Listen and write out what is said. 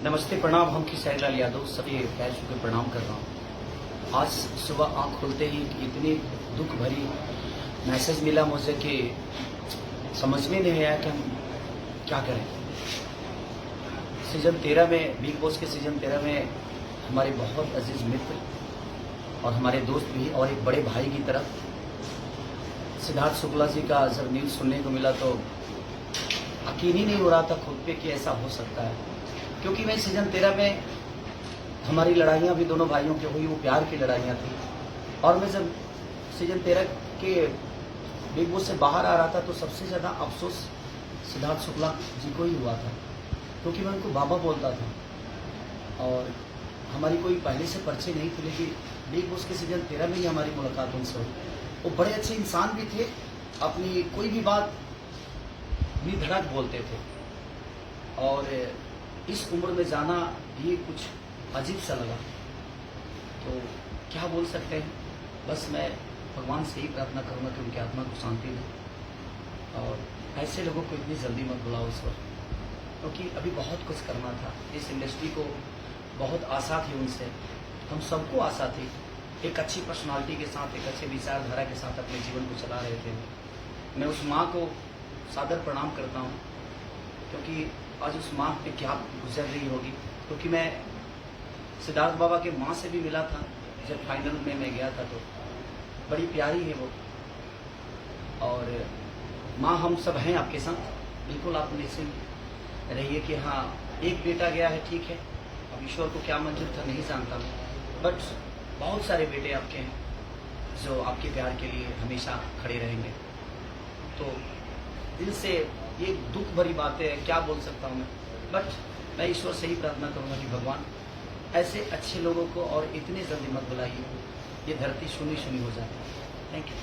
नमस्ते, प्रणाम। हम खेसारीलाल यादव सभी पैर छू के प्रणाम कर रहा हूँ। आज सुबह आँख खोलते ही इतनी दुख भरी मैसेज मिला मुझे कि समझ में नहीं आया कि हम क्या करें। सीजन 13 में, बिग बॉस के सीजन 13 में हमारे बहुत अजीज मित्र और हमारे दोस्त भी और एक बड़े भाई की तरह सिद्धार्थ शुक्ला जी का जब न्यूज़ सुनने को मिला तो यकीन ही नहीं हो रहा था खुद पे कि ऐसा हो सकता है। क्योंकि मैं सीजन 13 में हमारी लड़ाइयाँ भी दोनों भाइयों की हुई, वो प्यार की लड़ाइयाँ थी। और मैं जब सीजन 13 के बिग बॉस से बाहर आ रहा था तो सबसे ज़्यादा अफसोस सिद्धार्थ शुक्ला जी को ही हुआ था, क्योंकि मैं उनको बाबा बोलता था और हमारी कोई पहले से परिचय नहीं थी। लेकिन बिग बॉस के सीजन 13 में ही हमारी मुलाकात उनसे हुई। वो बड़े अच्छे इंसान भी थे, अपनी कोई भी बात निधड़क बोलते थे और इस उम्र में जाना ये कुछ अजीब सा लगा। तो क्या बोल सकते हैं, बस मैं भगवान से ही प्रार्थना करूँगा कि उनकी आत्मा को शांति दे और ऐसे लोगों को इतनी जल्दी मत बुलाओ इस वक्त, क्योंकि अभी बहुत कुछ करना था। इस इंडस्ट्री को बहुत आशा थी उनसे, हम सबको आशा थी। एक अच्छी पर्सनालिटी के साथ, एक अच्छे विचारधारा के साथ अपने जीवन को चला रहे थे। मैं उस माँ को सादर प्रणाम करता हूँ, क्योंकि आज उस माँ पे क्या गुजर रही होगी। क्योंकि मैं सिद्धार्थ बाबा के माँ से भी मिला था जब फाइनल में मैं गया था, तो बड़ी प्यारी है वो। और माँ, हम सब हैं आपके साथ, बिल्कुल आप निश्चिंत रहिए कि हाँ, एक बेटा गया है, ठीक है, अब ईश्वर को क्या मंजूर था नहीं जानता मैं, बट बहुत सारे बेटे आपके हैं जो आपके प्यार के लिए हमेशा खड़े रहेंगे। तो दिल से ये दुख भरी बात है, क्या बोल सकता हूँ मैं, बट मैं ईश्वर से ही प्रार्थना करूँगा कि भगवान ऐसे अच्छे लोगों को और इतने जल्दी मत बुलाइए, ये धरती सुनी सुनी हो जाती है। Thank you.